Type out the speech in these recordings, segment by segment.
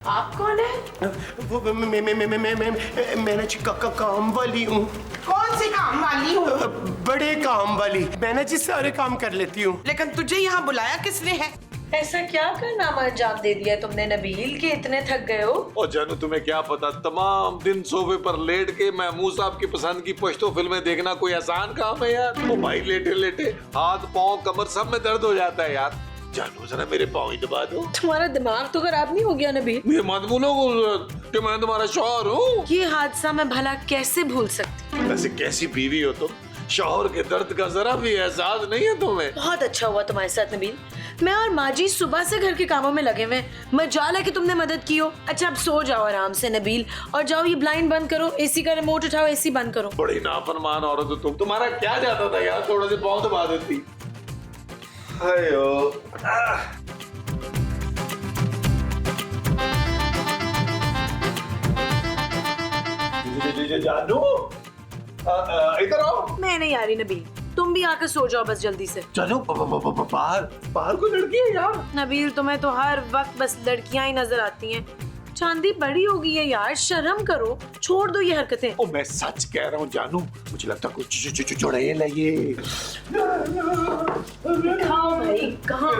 आप कौन है? वो मैं काम वाली हूँ। कौन सी काम वाली हो? बड़े काम वाली। मैं जी सारे काम कर लेती हूँ। लेकिन तुझे यहाँ बुलाया किसने है? ऐसा क्या कारनामा अंजाम दे दिया तुमने नबील के इतने थक गए हो? और जानू तुम्हें क्या पता, तमाम दिन सोफे पर लेट के महमूद साहब की पसंद की पश्तो फिल्में देखना कोई आसान काम है यार। ओ भाई लेटे लेटे हाथ पाँव कमर सब में दर्द हो जाता है यार। जानू जरा मेरे पाँव ही दबा दो। तुम्हारा दिमाग तो खराब नहीं हो गया नबील? ये मत बोलो कि मैं तुम्हारा शौहर हूँ। ये हादसा मैं भला कैसे भूल सकती? वैसे कैसी बीवी हो तुम, शौहर के दर्द का जरा भी एहसास नहीं है तुम्हें। बहुत अच्छा हुआ तुम्हारे साथ नबील। मैं और माजी सुबह से घर के कामों में लगे हुए, मजाल है कि तुमने मदद की हो। अच्छा अब सो जाओ आराम से नबील, और जाओ ये ब्लाइंड बंद करो, एसी का रिमोट उठाओ, एसी बंद करो। बड़ी नाफरमान औरत हो तुम। तुम्हारा क्या जाता था यार, थोड़ा से पाँव दबा देती। जानू इधर आओ। मैं नहीं आ रही नबील, तुम भी आकर सो जाओ बस जल्दी से। चलो बाहर कोई लड़की है यार। नबील तुम्हें तो हर वक्त बस लड़कियां ही नजर आती हैं। चांदी बड़ी हो गई है यार, शर्म करो, छोड़ दो ये हरकतें। ओ मैं सच कह रहा हूँ जानू, मुझे लगता कुछ चुड़ैल है ये। खाओ भाई, कहाँ?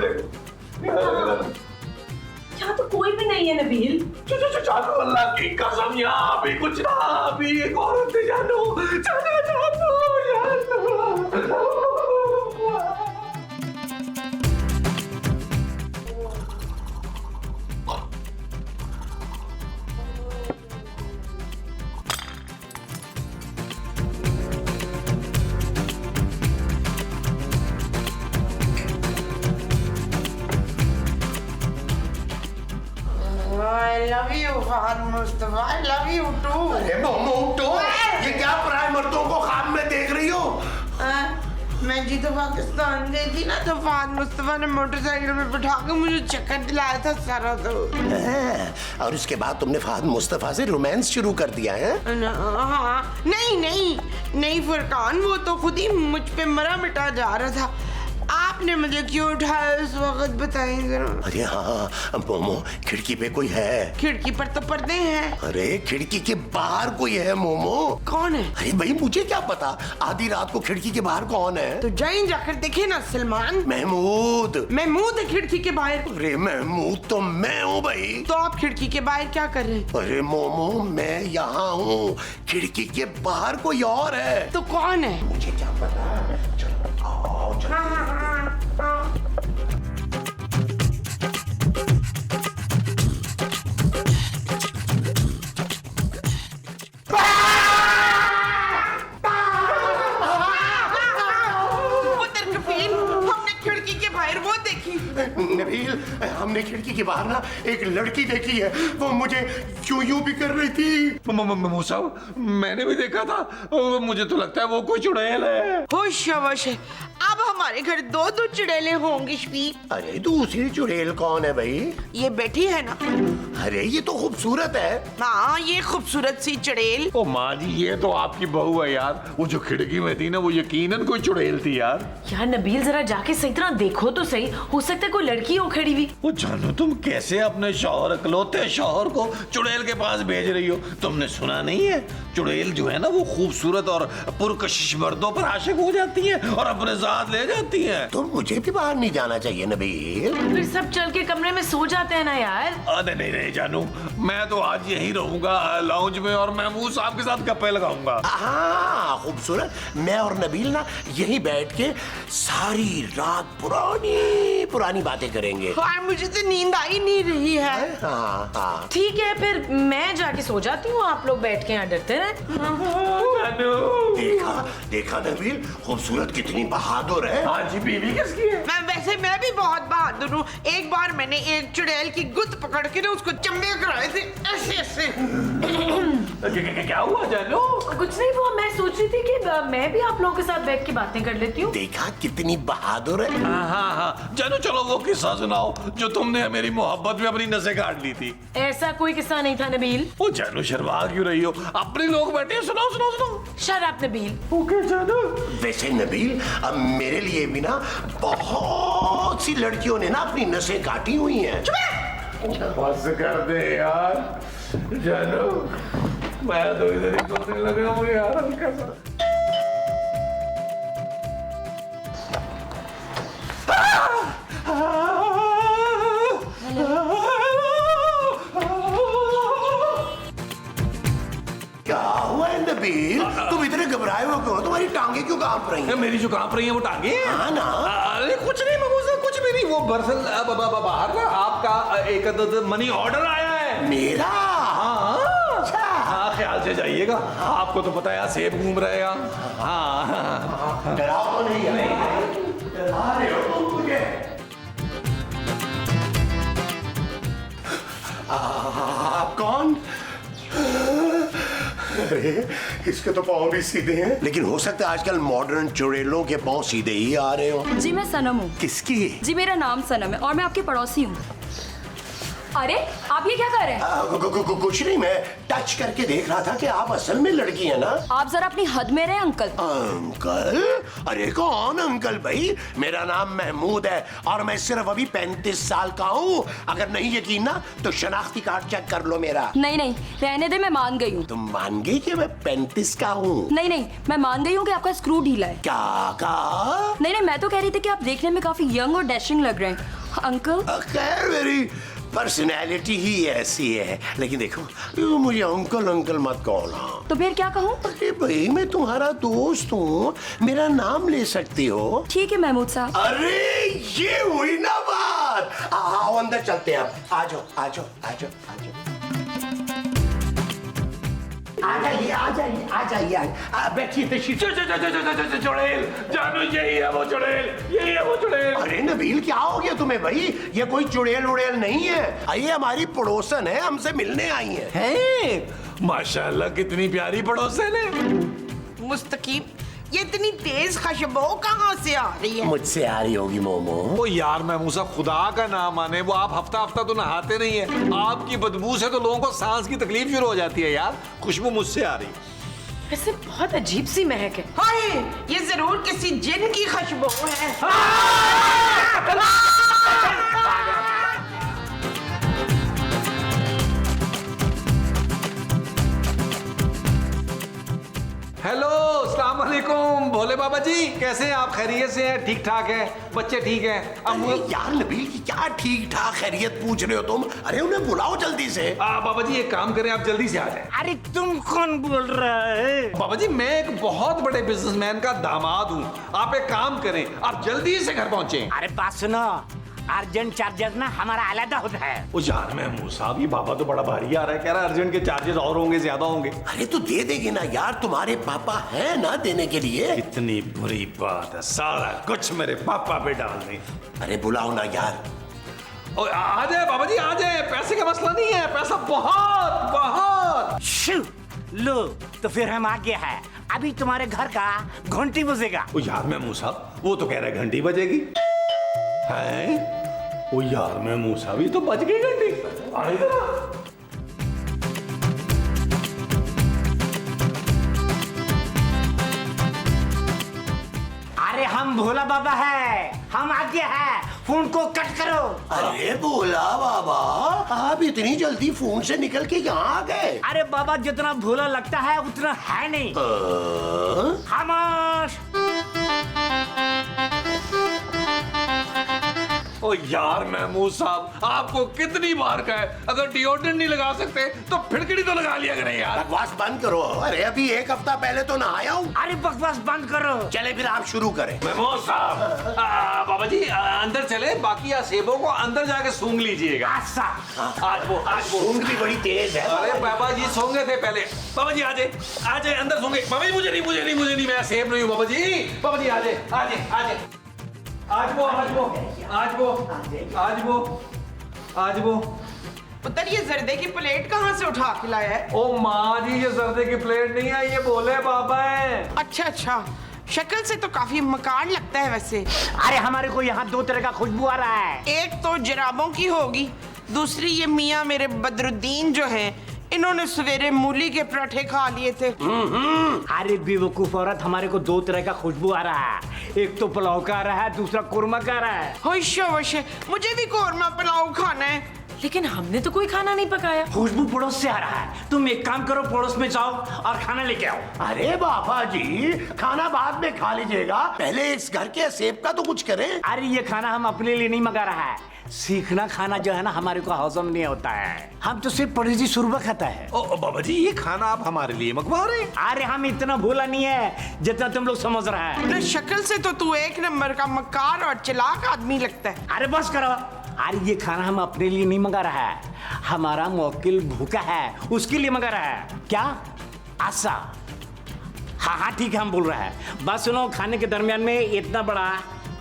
यहाँ तो कोई भी नहीं है नबील। जानू अल्लाह की कसम यहाँ भी कुछ ना, अभी एक औरत है जानू। I love you, Fahad Mustafa. I love you too। अरे मोमो उठो, ये क्या पराए मर्दों को ख्वाब में देख रही हो? मैं जी तो पाकिस्तान गई थी ना, तो फहद मुस्तफा ने मोटरसाइकिल में बिठा के मुझे चक्कर दिलाया था सारा। तो और उसके बाद तुमने फहद मुस्तफा से रोमांस शुरू कर दिया है? हाँ, नहीं फुरकान, वो तो खुद ही मुझ पे मरा मिटा जा रहा था। आपने मुझे क्यों उठाया उस वक्त, बताएं जरा। अरे हाँ मोमो, खिड़की पे कोई है? खिड़की पर तो पर्दे हैं। अरे खिड़की के बाहर कोई है मोमो। कौन है? अरे भाई मुझे क्या पता, आधी रात को खिड़की के बाहर कौन है? तो जाकर देखे ना सलमान। महमूद है खिड़की के बाहर। अरे महमूद तो मैं हूँ भाई। तो आप खिड़की के बाहर क्या कर रहे हैं? अरे मोमो मैं यहाँ हूँ, खिड़की के बाहर कोई और है। तो कौन है? मुझे क्या पता। चलो आओ चलो। नबील, हमने खिड़की के बाहर ना एक लड़की देखी है, वो मुझे यूं भी कर रही थी। मूसा, मैंने भी देखा था। मुझे तो लगता है वो कोई चुड़ैल है। होश है, अब हमारे घर दो चुड़ैलें होंगी शफीक। अरे दूसरी चुड़ैल कौन है भाई? ये बैठी है ना। अरे ये तो खूबसूरत है। हाँ, ये खूबसूरत सी चुड़ैल। ओ माँ जी, ये तो आपकी बहू है यार। वो जो खिड़की में थी ना, वो यकीनन कोई चुड़ैल थी यार। यार नबील जरा जाके सही तरह देखो तो सही, हो सकता है कोई लड़की हो खड़ी हुई। वो जानू, तुम कैसे अपने शौहर, इकलौते शौहर को चुड़ैल के पास भेज रही हो? तुमने सुना नहीं है, चुड़ैल जो है ना वो खूबसूरत और पुरकशिश मर्दों पर आशिक हो जाती है और अपने साथ ले जाती है। तो मुझे भी बाहर नहीं जाना चाहिए नबील? फिर सब चल के कमरे में सो जाते हैं ना यार। अरे नहीं जानू, मैं तो आज यहीं रहूंगा लाउंज में, और महमूद साहब के साथ गप्पे लगाऊंगा। हाँ खूबसूरत, मैं और नबील ना यहीं बैठ के सारी रात पुरानी बातें करेंगे। और मुझे तो नींद आ ही नहीं रही है। हाँ। ठीक है फिर मैं जाके सो जाती हूँ, आप लोग बैठ के यहाँ डरते रहे। देखा नबील, खूबसूरत कितनी बहादुर है। आज बीवी किसकी है? मैं भी बहुत बहादुर हूँ। एक बार मैंने एक चुड़ैल की गुत्त पकड़ के ना उसको चंबे कराए थे ऐसे। क्या हुआ जानू? कुछ नहीं, वो मैं सोच रही थी कि मैं भी आप लोगों के साथ बैठ के बातें कर लेती हूँ। देखा कितनी बहादुर है। हाँ जानू, चलो वो किस्सा सुनाओ जो तुमने मेरी मोहब्बत में अपनी नसें काट ली थी। ऐसा कोई किस्सा नहीं था नबील। ओ जानू, शर्मा क्यों रही हो? अपने लोग बैठे, सुनाओ। Shut up Nabeel. ओके जानू। वैसे नबील, अब मेरे लिए भी ना बहुत सी लड़कियों ने ना अपनी नसें काटी हुई हैं। बस कर दे यार जानू, मैं तो इधर ही सोचने लगा हूँ यार हल्का सा। क्या हुआ है नबील? तुम इतने घबराए हो क्यों? तुम्हारी टांगे क्यों कांप रही हैं? मेरी जो कांप रही है वो टांगे हैं? हाँ ना। अरे कुछ नहीं ममूजा, कुछ भी नहीं। वो दरअसल बाहर ना आपका एक मनी ऑर्डर आया है। मेरा? हाँ अच्छा। हाँ, ख्याल से जाइएगा। आपको तो पता है सेब घूम रहे हैं। हाँ डराओ तो नहीं है? डरा रहे हो तुम मुझे? आप कौन? अरे इसके तो पाँव भी सीधे हैं। लेकिन हो सकता है आजकल मॉडर्न चुड़ैलों के पाँव सीधे ही आ रहे हो। जी मैं सनम हूँ। किसकी? जी मेरा नाम सनम है और मैं आपकी पड़ोसी हूँ। अरे आप ये क्या कर रहे हैं? कुछ नहीं, मैं टच करके देख रहा था कि आप असल में लड़की है ना। आप जरा अपनी हद में रहे अंकल। अंकल? अरे कौन अंकल भाई? मेरा नाम महमूद है और मैं सिर्फ अभी 35 साल का हूँ। अगर नहीं यकीन ना तो शनाख्ती कार्ड चेक कर लो मेरा। नहीं नहीं रहने दे, मैं मान गई हूँ। तुम मान गई कि मैं 35 का हूँ? नहीं नहीं मैं मान गई हूँ कि आपका स्क्रू ढीला है। क्या कहा? नहीं नहीं मैं तो कह रही थी कि आप देखने में काफी यंग और डैशिंग लग रहे हैं अंकल। खैर मेरी पर्सनैलिटी ही ऐसी है। लेकिन देखो मुझे अंकल अंकल मत कहो। तो फिर क्या कहूँ? अरे भाई मैं तुम्हारा दोस्त हूँ, मेरा नाम ले सकती हो। ठीक है महमूद साहब। अरे ये हुई ना बात। आओ अंदर चलते हैं अब। आ जाओ आ जाओ आ जाओ आ जाओ। आ जाइए आ जाइए आ जाइए। बैठिए चुड़ैल जानू, यही है वो चुड़ैल, यही है वो चुड़ैल। अरे नबील क्या हो गया तुम्हें भाई? ये कोई चुड़ैल उड़ैल नहीं है। ये हमारी पड़ोसन है, हमसे मिलने आई है। हैं? माशाल्लाह कितनी प्यारी पड़ोसन है। मुस्तकीम, ये इतनी तेज खुशबू कहाँ से आ रही है? मुझसे आ रही होगी मोमो। वो यार महमूसा, खुदा का नाम माने, वो आप हफ्ता हफ्ता तो नहाते नहीं है। आपकी बदबू से तो लोगों को सांस की तकलीफ शुरू हो जाती है यार। खुशबू मुझसे आ रही। वैसे बहुत अजीब सी महक है। हाय, ये जरूर किसी जिन की खुशबू है। हेलो, अस्सलाम वालेकुम भोले बाबा जी, कैसे हैं आप? खैरियत से हैं? ठीक ठाक है? बच्चे ठीक हैं? अरे यार नबील क्या ठीक ठाक खैरियत पूछ रहे हो तुम? अरे उन्हें बुलाओ जल्दी से। बाबा जी एक काम करें, आप जल्दी से आ जाएं। अरे तुम कौन बोल रहा है? बाबा जी मैं एक बहुत बड़े बिजनेसमैन का दामाद हूँ। आप एक काम करें, आप जल्दी से घर पहुँचे। अरे बात सुनो, अर्जेंट चार्जेस ना हमारा अलग होता है। वो यार महमूद साहब, ये बाबा तो बड़ा भारी आ रहा है, कह रहा है अर्जेंट के चार्जेस और होंगे, ज्यादा होंगे। अरे तो दे देंगे ना यार, तुम्हारे पापा है ना देने के लिए। इतनी बुरी बात है, सारा कुछ मेरे पापा पे डाल दें। अरे बुलाओ ना यार। आ जाए बाबा जी, आ जाए। पैसे का मसला नहीं है, पैसा बहुत बहुत। शू, लो तो फिर हम आ गए हैं। अभी तुम्हारे घर का घंटी बजेगा। ओ यार महमूद साहब, वो तो कह रहा है घंटी बजेगी। हैं? ओ यार महमूद साहब, ये तो बज गई घंटी। आ इधर आ। अरे हम भोला बाबा है, हम आ गए हैं। फोन को कट करो। अरे भोला बाबा, आप इतनी जल्दी फोन से निकल के यहाँ आ गए? अरे बाबा जितना भोला लगता है उतना है नहीं। खामोश। ओ यार महमूद साहब, आपको कितनी बार कहा है, अगर डिओड्रेंट नहीं लगा सकते तो फिड़किड़ी तो लगा लिया करें यार। बकवास बंद करो। अरे अभी एक हफ्ता पहले तो नहाया हूँ। अरे बकवास बंद करो। चले फिर आप शुरू करें। महमूद साहब, बाबा जी अंदर चले, बाकी सेबों को अंदर जाके सूंघ लीजिएगा। आशा। आज वो ऊँग भी बड़ी तेज है। अरे बाबा जी सूंघे थे पहले। बाबा जी आ जाए अंदर सूंघे। बाबा जी मुझे नहीं, मैं सेब नहीं हूँ। बाबा जी आ जाए। आज वो पुत्र, ये जर्दे की प्लेट कहाँ से उठा के लाया है? ओ माँ जी, ये जर्दे की प्लेट नहीं है, ये भोले बाबा है। अच्छा, शक्ल से तो काफी मकान लगता है वैसे। अरे हमारे को यहाँ दो तरह का खुशबू आ रहा है। एक तो जराबों की होगी, दूसरी ये मियाँ मेरे बदरुद्दीन जो हैं, इन्होंने सवेरे मूली के पराठे खा लिए थे। अरे बेवकूफ औरत, हमारे को दो तरह का खुशबू आ रहा है। एक तो पुलाव का आ रहा है, दूसरा कोरमा का आ रहा है। होश मुझे भी कोरमा पुलाव खाना है। लेकिन हमने तो कोई खाना नहीं पकाया। खुशबू पड़ोस से आ रहा है। तुम एक काम करो, पड़ोस में जाओ और खाना लेके आओ। अरे बाबा जी, खाना बाद में खा लीजिएगा, पहले इस घर के सेब का तो कुछ करें। अरे ये खाना हम अपने लिए नहीं मंगा रहा है। सीखना खाना जो है ना हमारे को हजम नहीं होता है। हम तो सिर्फ पड़ोसी सुरबा खाता है। ओ बाबा जी, ये खाना आप हमारे लिए मंगवा रहे हैं? अरे हम इतना भोला नहीं है जितना तुम लोग समझ रहा है। अरे शक्ल से तो तू एक नंबर का मक्कार और चालाक आदमी लगता है। अरे बस करो। अरे ये खाना हम अपने लिए नहीं मंगा रहा है, हमारा मुवक्किल भूखा है उसके लिए मंगा रहा है। क्या? आशा? हाँ हाँ ठीक है, हम बोल रहा है। बस सुनो, खाने के दरमियान में इतना बड़ा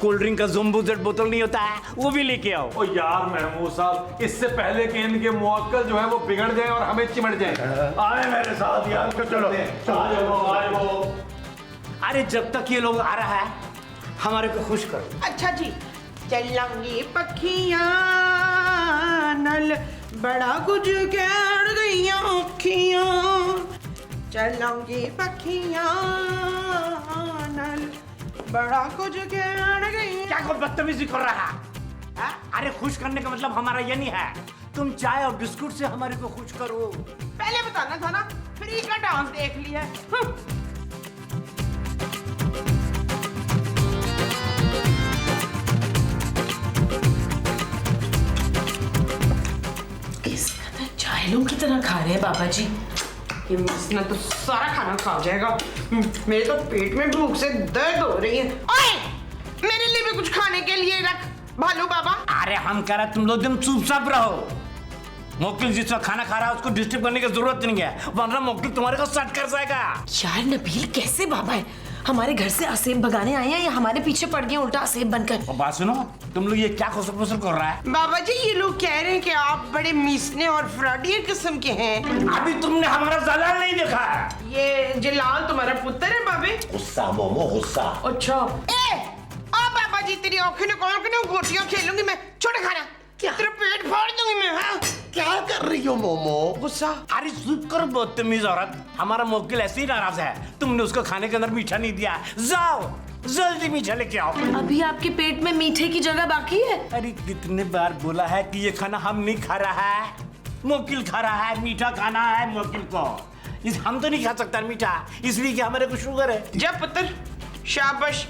कोल्ड ड्रिंक का जम्बो जेट बोतल नहीं होता है, वो भी लेके आओ। ओ यार महमूद साहब, इससे पहले कि इनके मुवक्किल जो है वो बिगड़ जाए और हमें चिमट जाए, आए मेरे साथ यार। चलो आए वो। अरे जब तक ये लोग आ रहा है हमारे को खुश करो। अच्छा जी, चलेंगी पखियां नल बड़ा कुछ कह गईया अखियां, चलेंगी पखियां नल बड़ा कुछ कह गईया। क्या कोई बदतमीजी कर रहा है? अरे खुश करने का मतलब हमारा ये नहीं है। तुम चाय और बिस्कुट से हमारे को खुश करो। पहले बताना था ना, फ्री का डांस देख लिया। चायलों की तरह खा रहे हैं बाबा जी। ये मिसना तो सारा खाना खा जाएगा। मेरे तो पेट में भूख से दर्द हो रही है। ओए, मेरे लिए भी कुछ खाने के लिए रख भालू बाबा। अरे हम कह रहे तुम लोग एकदम चुपचाप रहो। मुवक्किल जिस वक्त खाना खा रहा है उसको डिस्टर्ब करने की जरूरत नहीं है, वरना मुवक्किल तुम्हारे को सट कर जाएगा। यार नबील कैसे बाबा है? हमारे घर से असेब भगाने आए हैं या हमारे पीछे पड़ गए उल्टा असेब बनकर? और बात सुनो, तुम लोग ये क्या खुसर फुसर कर रहा है? बाबा जी, ये लोग कह रहे हैं कि आप बड़े मीसने और फ्रॉडियर किस्म के हैं। अभी तुमने हमारा जलाल नहीं देखा है। ये जलाल तुम्हारा पुत्र है बाबे? गुस्सा मोमो गुस्सा। अच्छा बाबा जी, तेरी आंखें निकाल के ना गोटियां खेलूंगी मैं। छोटा खाना, क्या? तेरा पेट फाड़ दूंगी मैं। हाँ? क्या कर रही हो मोमो? गुस्सा। अरे चुप करो बदतमीज औरत। हमारा मुवक्किल ऐसे ही नाराज है, तुमने उसको खाने के अंदर मीठा नहीं दिया। जाओ जल्दी मीठा लेके आओ। अभी आपके पेट में मीठे की जगह बाकी है? अरे कितने बार बोला है कि ये खाना हम नहीं खा रहा है, मुवक्किल खा रहा है। मीठा खाना है मुवक्किल को, हम तो नहीं खा सकता मीठा, इसलिए कि हमारे को शुगर है। जा पुत्र, शाबाश।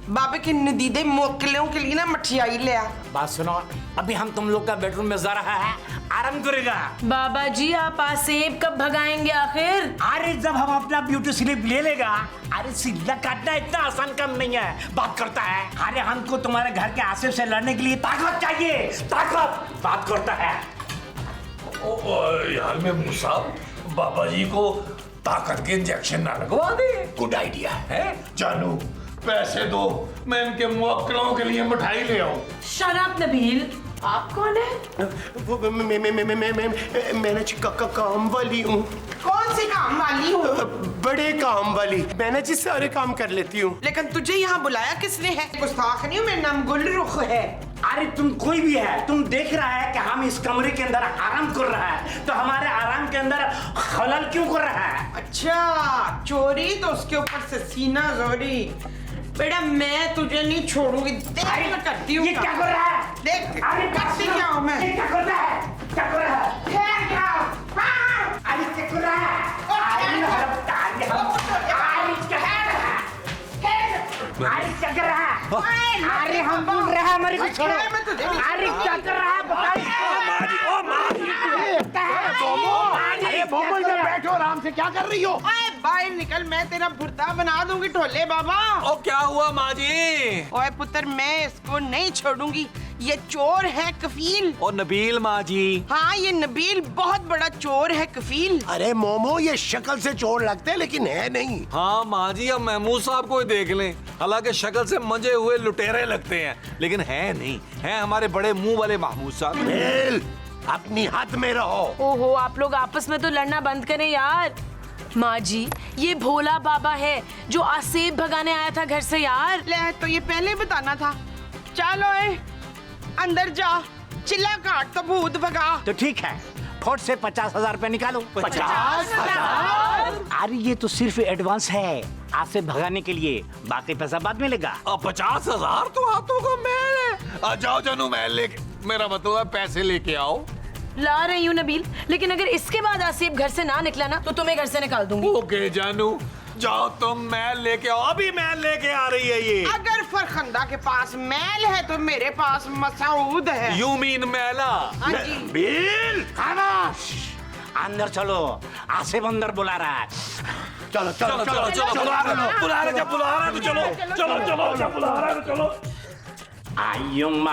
बाबे के नदीदे मुवक्किलों के लिए ना मठियाई ले आ। बात सुनो, अभी हम तुम लोग का बेडरूम में जा रहा है, आराम करेगा। बाबा जी आप आसेब कब भगाएंगे आखिर? अरे जब हम अपना ब्यूटी स्लिप ले लेगा। अरे सिल्ला काटना इतना आसान काम नहीं है, बात करता है। अरे हमको तुम्हारे घर के आसिफ से लड़ने के लिए ताकत चाहिए, ताकत। बात करता है। यार महमूद साहब, बाबा जी को ताकत के इंजेक्शन ना लगवा दे। गुड आइडिया है जानू, पैसे दो, मैं इनके मुवक्किलों के लिए मिठाई ले आऊं। शराब नबील, आप कौन है? मैंने काम वाली हूँ। कौन सी काम वाली हो? बड़े काम वाली। मैंने जी सारे काम कर लेती हूँ। लेकिन तुझे यहाँ बुलाया किसने है? गुस्ताख नहीं हूँ, मेरा नाम गुलरुख है। अरे तुम कोई भी है, तुम देख रहा है कि हम इस कमरे के अंदर आराम कर रहा है, तो हमारे आराम के अंदर खलल क्यों कर रहा है? अच्छा, चोरी तो उसके ऊपर से सीना जोरी। बेटा मैं तुझे नहीं छोड़ूंगी। देख मैं करती हूँ ये क्या कर रहा है? देख अरे करती क्या हूँ मैं। ये क्या कर रहा है? क्या कर रहा है? ठहर क्या? हाँ। अरे क्या कर रहा है? अरे क्या कर रहा है? अरे हम बोल रहे हैं, हमारे को छोड़ो। अरे क्या कर रहा है बताइए। अरे मोमो इधर बैठो आराम से, क्या कर रही हो? ओए बाहर निकल, मैं तेरा भुर्ता बना दूंगी ढोले बाबा। ओ क्या हुआ माँ जी? ओए पुत्र, मैं इसको नहीं छोड़ूंगी। ये चोर है कफील। ओ नबील माँ जी। हाँ, ये नबील बहुत बड़ा चोर है कफील। अरे मोमो, ये शक्ल से चोर लगते हैं लेकिन है नहीं। हाँ माँ जी, अब महमूद साहब को ही देख लें, हालांकि शक्ल से मंजे हुए लुटेरे लगते हैं, लेकिन है नहीं, है हमारे बड़े मुंह वाले महमूद साहब। बेल, अपनी हद में रहो। ओहो, आप लोग आपस में तो लड़ना बंद करें यार। माँ जी, ये भोला बाबा है जो आसेब भगाने आया था घर से यार। ले तो ये पहले बताना था। चलो अंदर जा, चिल्ला काट तो भूत भगा। तो ठीक है, फौज से 50,000 रुपए निकालो। 50,000? अरे ये तो सिर्फ एडवांस है, आपसे भगाने के लिए, बाकी पैसा बाद में लेगा। 50,000 तो हाथों का मैल है। आ जाओ जानू, मैल लेके, मेरा मतलब है पैसे लेके आओ। ला रही हूँ नबील, लेकिन अगर इसके बाद आसिफ घर से ना निकला ना तो तुम्हें घर से निकाल दूंगी। ओके जानू, जाओ तुम मैल लेके आओ, अभी मैल लेके आ रही है ये। अगर फरखंदा के पास मैल है तो मेरे पास मसूद है। यू मीन मैला? हाँ जी। बिल खामोश, अंदर चलो, आसिफ अंदर बुला रहा है। चलो चलो चलो चलो बुला रहा तो चलो। आयुम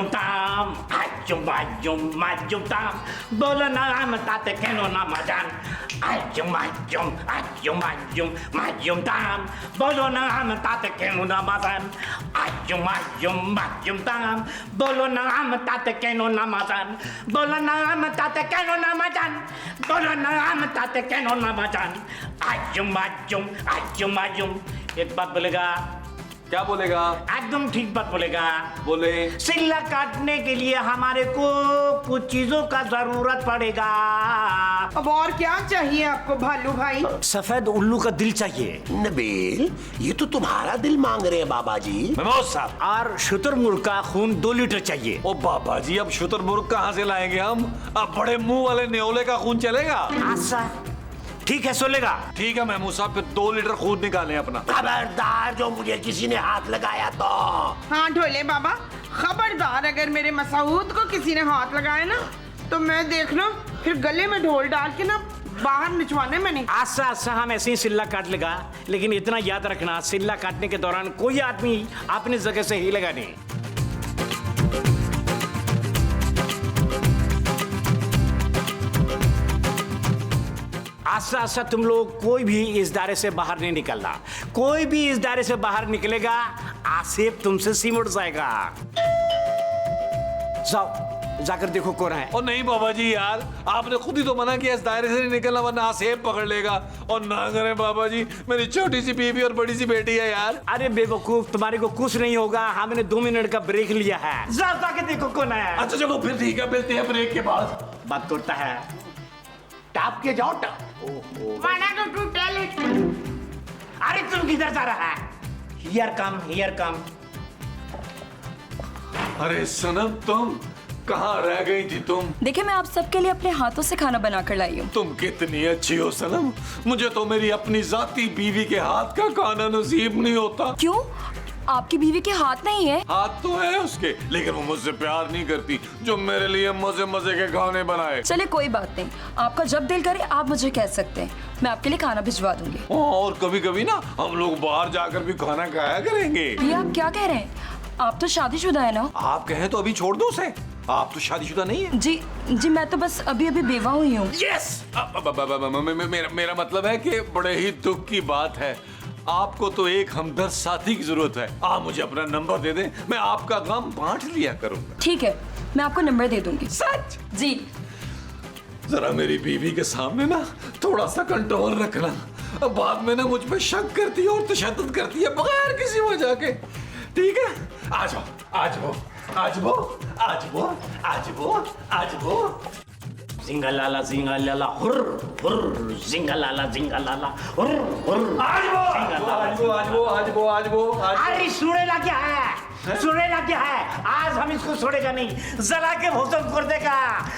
ताम, आयुम ताम, बोलो नाम ताते केनो ना मजान। आयुम ताम, बोलो नाम ताते केनो ना मजान। आयुम ताम, बोलो नाम ताते केनो ना मजान। बोलो नाम ताते केनो ना मजान। बोलो नाम ताते केनो ना मजान। आयुम। एक बात बोलेगा? क्या बोलेगा? एकदम ठीक बात बोलेगा। बोले। सिल्ला काटने के लिए हमारे को कुछ चीजों का जरूरत पड़ेगा। अब और क्या चाहिए आपको भालू भाई? सफेद उल्लू का दिल चाहिए। नबील, ये तो तुम्हारा दिल मांग रहे हैं बाबा जी। मेमोज साहब। और शुतुरमुर्ग का खून 2 लीटर चाहिए। ओ बाबा जी, अब शुतुरमुर्ग कहाँ से लाएंगे हम? अब बड़े मुंह वाले न्योले का खून चलेगा? अच्छा ठीक है, सोलेगा। ठीक है महमूद साहब, फिर 2 लीटर खून निकालें अपना। खबरदार जो मुझे किसी ने हाथ लगाया तो। हाँ ढोले बाबा, खबरदार अगर मेरे मसूद को किसी ने हाथ लगाया ना तो मैं देख लो फिर गले में ढोल डाल के ना बाहर निचवाने में नहीं। आसा हम ऐसे ही सिल्ला काट लेगा, लेकिन इतना याद रखना, सिल्ला काटने के दौरान कोई आदमी अपनी जगह से हिलेगा नहीं। आसा तुम लोग कोई भी इस दायरे से बाहर नहीं निकलना। कोई भी इस दायरे से बाहर निकलेगा, आसिफ तुमसे सिमट जाएगा। जाओ, जाकर देखो कौन है। और नहीं बाबा जी यार, आपने खुद ही तो मना किया इस दायरे से नहीं निकलना, वरना आसिफ पकड़ लेगा। और ना करें बाबा जी, मेरी छोटी सी बीवी और बड़ी सी बेटी है यार। अरे बेवकूफ, तुम्हारे को कुछ नहीं होगा, हमने 2 मिनट का ब्रेक लिया है। जाओ जाके देखो कौन है। अच्छा चलो फिर ठीक है, मिलते हैं ब्रेक के बाद। बात करता है। टाप के जाओ top. Wanna go to toilet? अरे तुम किधर जा रहा है? Here come. अरे सनम, तुम कहाँ रह गई थी तुम? देखिए, मैं आप सबके लिए अपने हाथों से खाना बना कर लाई हूँ। तुम कितनी अच्छी हो सनम, मुझे तो मेरी अपनी जाती बीवी के हाथ का खाना नसीब नहीं होता। क्यों? आपकी बीवी के हाथ नहीं है? हाथ तो है उसके, लेकिन वो मुझसे प्यार नहीं करती जो मेरे लिए मजे मजे के खाने बनाए। चले कोई बात नहीं, आपका जब दिल करे आप मुझे कह सकते हैं, मैं आपके लिए खाना भिजवा दूंगी। और कभी कभी ना हम लोग बाहर जाकर भी खाना खाया करेंगे। ये आप क्या कह रहे हैं? आप तो शादीशुदा है ना? आप कहें तो अभी छोड़ दो उसे, आप तो शादीशुदा नहीं है। जी मैं तो बस अभी बेवा हुई हूँ। यस, मेरा मतलब है कि बड़े ही दुख की बात है, आपको तो एक हमदर्द साथी की जरूरत है। आप मुझे अपना नंबर दे दें, मैं आपका गम बांट लिया करूंगा। ठीक है, मैं आपको नंबर दे दूंगी। सच? जी। जरा मेरी बीवी के सामने ना थोड़ा सा कंट्रोल रखना, अब बाद में ना मुझ पे शक करती है और तशद्दुद करती है बगैर किसी वजह के। ठीक है, आ जाओ। जिंगलाला हुर्र, जिंगलाला हुर्र। आज वो। अरे सुनेला क्या है? आज हम इसको छोड़ेगा नहीं, जला के भस्म कर देगा,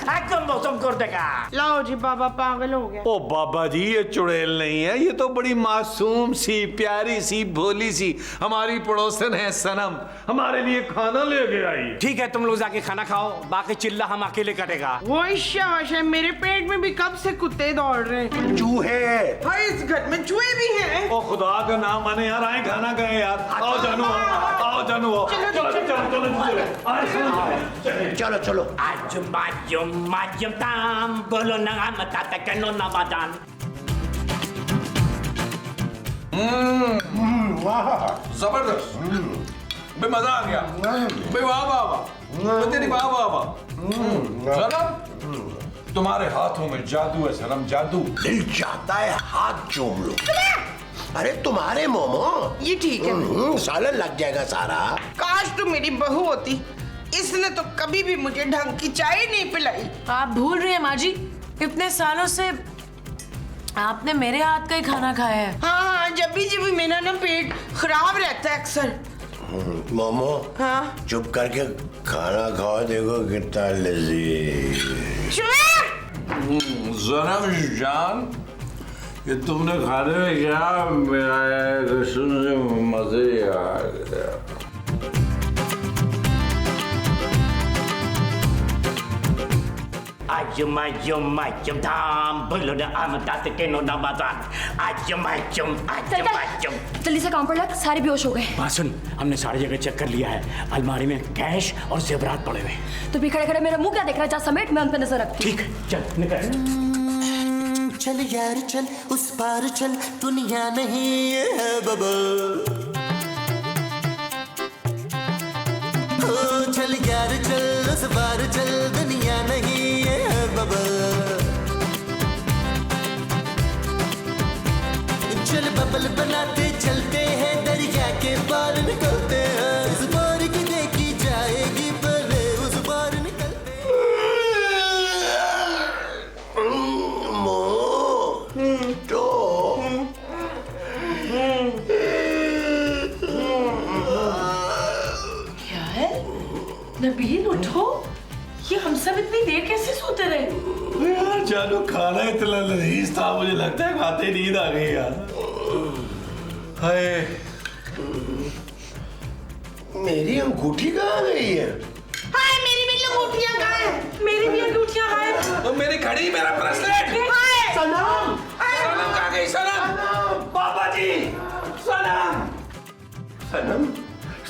एकदम भस्म कर देगा। लाओ जी, बाबा पागल हो गया। ओ बाबा जी, ये चुड़ैल नहीं है, ये तो बड़ी मासूम सी, प्यारी सी, भोली सी हमारी पड़ोसन है सनम, हमारे लिए खाना लेके आई। ठीक है, तुम लोग जाके खाना खाओ, बाकी चिल्ला हम अकेले कटेगा। वो शाबाश है, मेरे पेट में भी कब से कुत्ते दौड़ रहे हैं। चूहे। भाई इस घर में चूहे भी हैं। ओ खुदा का नाम माने यार, आए खाना खाए यार। आओ जानू, आओ। चलो। आजुम ताम, बोलो नाम ताता केनो ना बाजान। जबरदस्त, बे मजा आ गया, बे वाह, तेरी वाह। सनम, तुम्हारे हाथों में जादू है सनम, जादू। दिल चाहता है हाथ चूम लो। अरे तुम्हारे मोमो, ये ठीक है। सालन लग जाएगा सारा। काश तू मेरी बहू होती, इसने तो कभी भी मुझे ढंग की चाय नहीं पिलाई। आप भूल रही हैं माँ जी, इतने सालों से आपने मेरे हाथ का ही खाना खाया है। हाँ, जब भी मेरा ना पेट खराब रहता है अक्सर, मोमो हाँ चुप करके खाना खाओ, देखो कितना लजीज। सनम जान, ये तुमने खाने में क्या मिलाया है? कसम से मजे आ गया। Ajum ajum ajum dam belum dah amat tak keno dah batak. Ajum ajum ajum ajum. जल्दी से काम पर लग, सारे बेहोश हो गए। बात सुन, हमने सारी जगह चेक कर लिया है, अलमारी में कैश और जेवरात पड़े हुए। तो भी खड़े खड़े मेरा मुंह क्या देख रहा है? जा समेट, मैं उन पर नजर रखती ठीक है, चल निकल। चल यार चल, उस पार चल, दुनिया नहीं है बबल। ओ चल यार चल, उस पार चल, दुनिया नहीं है बबल। चल बबल बनाते चलते हैं, दरिया के पार निकलते हैं। इस पार की देखी जाएगी, पहले उस पार निकलते क्या है नबील, उठो। ये हम सब इतनी देर कैसे सोते रहे? यार जानू, खाना इतना लजीज था, मुझे लगता है खाते ही नींद आ गई यार। हाय, मेरी अंगूठी कहाँ गई है? हाय, मेरी भी अंगूठियां कहाँ हैं? मेरी भी अंगूठियां हैं। तो मेरी घड़ी, मेरा ब्रेसलेट। हाय सनम, सनम कहाँ गई? सनम, बाबा जी, सलाम। सनम,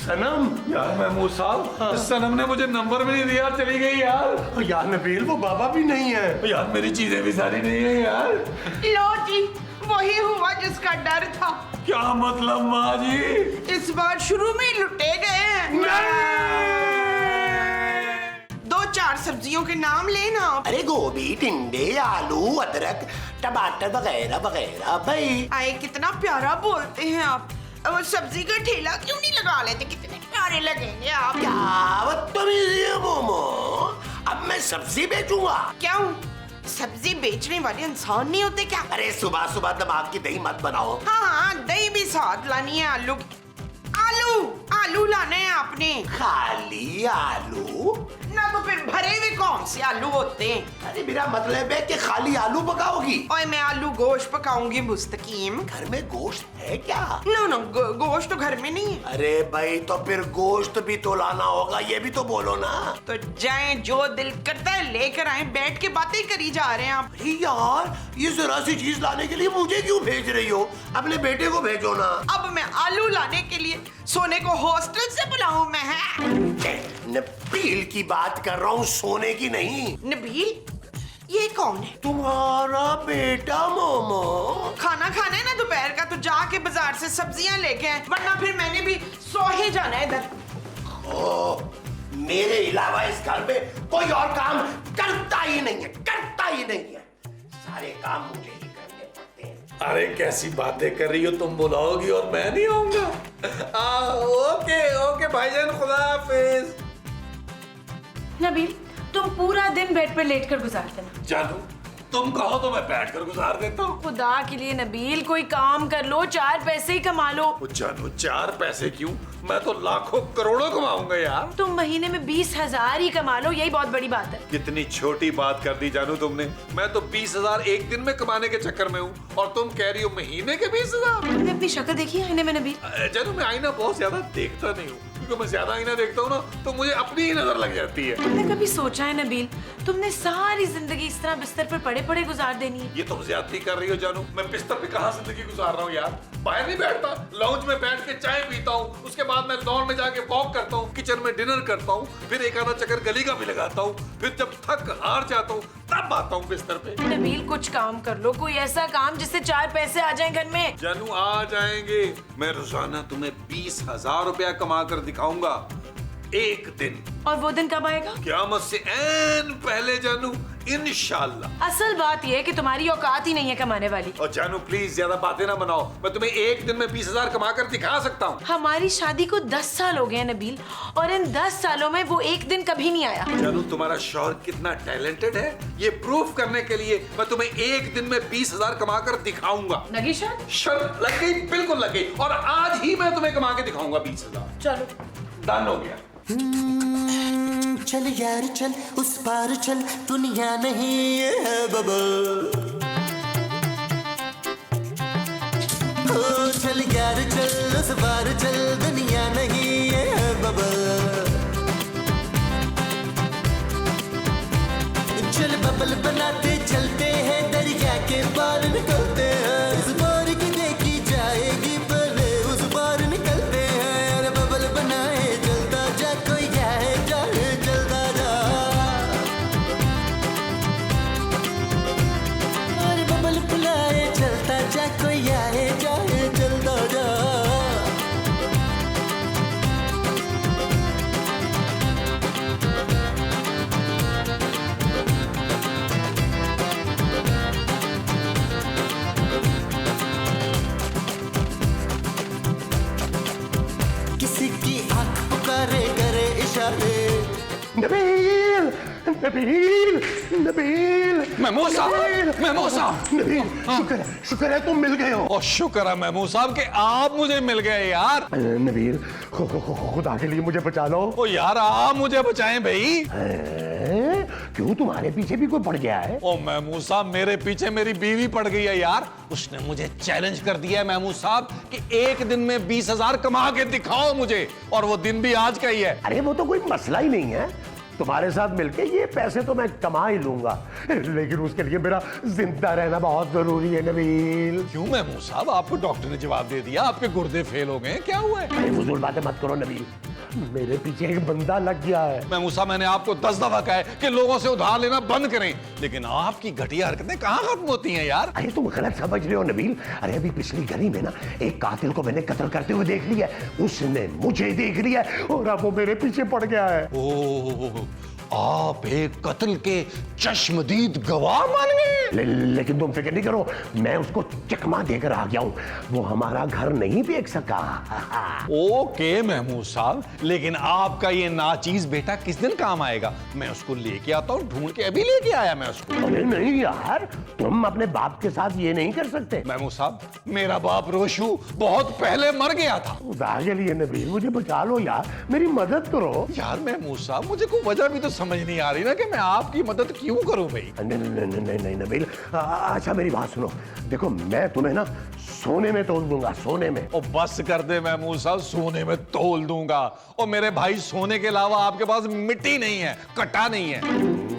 सनम। यार महमूद साहब, सनम ने मुझे नंबर भी नहीं दिया, चली गई यार। यार नबील, वो बाबा भी नहीं है। यार मेरी चीजें भी सारी नहीं है यार। लो जी, वही हुआ जिसका डर था। क्या मतलब माँ जी? इस बार शुरू में ही लुटे गए हैं। 2-4 सब्जियों के नाम लेना। अरे गोभी, टिंडे, आलू, अदरक, टमाटर वगैरह वगैरह भाई। आए, कितना प्यारा बोलते हैं आप। वो सब्जी का ठेला क्यों नहीं लगा लेते? कितने प्यारे लगेंगे आप। क्या बदतमीजी है मोमो, अब मैं सब्जी बेचूंगा। क्यों? सब्जी बेचने वाले इंसान नहीं होते क्या? अरे सुबह सुबह दिमाग की दही मत बनाओ। हाँ, दही भी साथ लानी है। आलू आलू लाने हैं आपने। खाली आलू? ना तो फिर भरे हुए कौन से आलू होते हैं? अरे मेरा मतलब है कि खाली आलू पकाओगी। और मैं आलू गोश्त पकाऊंगी मुस्तकीम। घर में गोश्त है क्या? नो, गोश्त तो घर में नहीं है। अरे भाई, तो फिर गोश्त भी तो लाना होगा, ये भी तो बोलो ना। तो जाएं, जो दिल करता है लेकर आए। बैठ के बातें करी जा रहे हैं आप। अरे यार, ये जरा सी चीज लाने के लिए मुझे क्यों भेज रही हो? अपने बेटे को भेजो ना। अब मैं आलू लाने के लिए सोने को हॉस्टल से बुलाऊं मैं? है नबील की बात कर रहा हूँ, सोने की नहीं। नबील, ये कौन है? तुम्हारा बेटा मोमो। खाना खाना है ना दोपहर का, तो जाके बाजार से सब्जियां लेके आए, वरना फिर मैंने भी सो ही जाना है इधर। ओ, मेरे अलावा इस घर में कोई और काम करता ही नहीं है, करता ही नहीं है। सारे काम मुझे ही करने पड़ते हैं। अरे कैसी बातें कर रही हो तुम? बुलाओगी और मैं नहीं आऊंगा? ओके भाईजान, खुदा हाफिज। नबील, तुम पूरा दिन बेड पर लेट कर गुजार देना। जानू, तुम कहो तो मैं बैठकर गुजार देता हूँ। खुदा के लिए नबील, कोई काम कर लो, 4 पैसे ही कमा लो। जानू, 4 पैसे क्यों? मैं तो लाखों करोड़ों कमाऊंगा यार। तुम महीने में 20,000 ही कमा लो, यही बहुत बड़ी बात है। कितनी छोटी बात कर दी जानू तुमने। मैं तो 20,000 एक दिन में कमाने के चक्कर में हूँ, और तुम कह रही हो महीने के 20,000। तुमने अपनी शक्ल देखी है आईने में नबील? जानू, मैं आईना बहुत ज्यादा देखता नहीं हूँ, क्योंकि मैं ज्यादा आईना देखता हूँ ना तो मुझे अपनी ही नजर लग जाती है। तुमने कभी सोचा है नबील, तुमने सारी जिंदगी इस तरह बिस्तर पर पड़े पड़े गुजार देनी है? ये तुम ज्यादती कर रही हो जानू। मैं बिस्तर पे कहाँ जिंदगी गुजार रहा हूँ यार? बाहर नहीं बैठता, लाउंज में बैठ के चाय पीता हूँ, उसके बाद मैं लॉन में जाके वॉक करता हूँ, किचन में डिनर करता हूँ, फिर एक आधा चक्कर गली का भी लगाता हूँ, फिर जब थक हार जाता हूँ तब आता हूँ बिस्तर पे। नबील, कुछ काम कर लो, कोई ऐसा काम जिससे 4 पैसे आ जाएं घर में। जानू, आ जाएंगे। मैं रोजाना तुम्हें 20,000 रुपया कमा कर दिखाऊंगा, एक दिन। और वो दिन कब आएगा? क़यामत से ऐन पहले जानू, इंशाल्लाह। असल बात यह है कि तुम्हारी औकात ही नहीं है कमाने वाली। और जानू प्लीज ज्यादा बातें ना बनाओ, मैं तुम्हें एक दिन में 20,000 कमा कर दिखा सकता हूँ। हमारी शादी को 10 साल हो गए हैं नबील, और इन 10 सालों में वो एक दिन कभी नहीं आया। जानू तुम्हारा शौहर कितना टैलेंटेड है, ये प्रूफ करने के लिए मैं तुम्हें एक दिन में 20,000 कमा कर दिखाऊंगा। लगी शर्त? शर्त लग गई, बिल्कुल लग गई, और आज ही मैं तुम्हें कमा के दिखाऊंगा 20,000। चलो डन हो गया। चल यार चल उस पार चल, दुनिया नहीं ये है बबल। ओ चल यार चल उस पार चल, दुनिया नहीं ये है बबल। चल बबल बनाते चलते हैं, दरिया के पार निकलते हैं। इस बार की देखी जाएगी पहले उस पार निकलते हैं। अरे बबल बनाए चलता जा, कोई आए जाए चलता जा। अरे बबल बुलाए चलता जा, कोई आए जाए चलता जा। किसी की आंख पुकारे करे इशारे। नबील नबील नबील महमूद साहब, महमूद साहब। नबील, शुक्र है तुम मिल गए हो। और शुक्र है महमूद साहब कि आप मुझे मिल गए यार। नबील, खुदा के लिए मुझे बचा लो। ओ यार आप मुझे बचाएं भाई। हैं? क्यों, तुम्हारे पीछे भी कोई पड़ गया है? ओ महमूद साहब, मेरे पीछे मेरी बीवी पड़ गई है यार। उसने मुझे चैलेंज कर दिया है महमूद साहब कि एक दिन में 20,000 कमा के दिखाओ मुझे, और वो दिन भी आज का ही है। अरे वो तो कोई मसला ही नहीं है, तुम्हारे साथ मिलके ये पैसे तो मैं कमा ही लूंगा, लेकिन उसके लिए मेरा जिंदा रहना बहुत जरूरी है नबील। क्यों महमूद साहब, आपको डॉक्टर ने जवाब दे दिया, आपके गुर्दे फेल हो गए, क्या हुआ है? अरे फजूल बातें मत करो नबील, मेरे पीछे एक बंदा लग गया है। महमूद साहब, मैंने आपको 10 दफा कहा है कि लोगों से उधार लेना बंद करें, लेकिन आपकी घटिया हरकतें कहाँ खत्म होती हैं यार। अरे तुम गलत समझ रहे हो नबील। अरे अभी पिछली गली में ना एक कातिल को मैंने कत्ल करते हुए देख लिया, उसने मुझे देख लिया और अब वो मेरे पीछे पड़ गया है। ओह, आप एक कत्ल के चश्मदीद गवाह मान गए। लेकिन तुम फिक्र नहीं करो, मैं उसको चकमा देकर आ गया हूँ, वो हमारा घर नहीं बेच सका। ओके महमूद साहब, लेकिन आपका ये नाचीज बेटा किस दिन काम आएगा? मैं उसको लेके आता हूँ, ढूंढ के अभी लेके आया मैं उसको। अरे नहीं यार, तुम अपने बाप के साथ ये नहीं कर सकते। महमूद साहब, मेरा बाप रोशू बहुत पहले मर गया था। खुदा के लिए नबील, मुझे बचा लो यार, मेरी मदद करो। यार महमूद साहब, मुझे कोई वजह भी तो समझ नहीं आ रही ना कि मैं आपकी मदद क्यों करूं भाई। नहीं नबील, अच्छा मेरी बात सुनो, देखो मैं तुम्हें ना सोने में तोल दूंगा, सोने में। ओ बस कर दे महमूद साहब, सोने में तोल दूंगा। और मेरे भाई, सोने के अलावा आपके पास मिट्टी नहीं है, कटा नहीं है।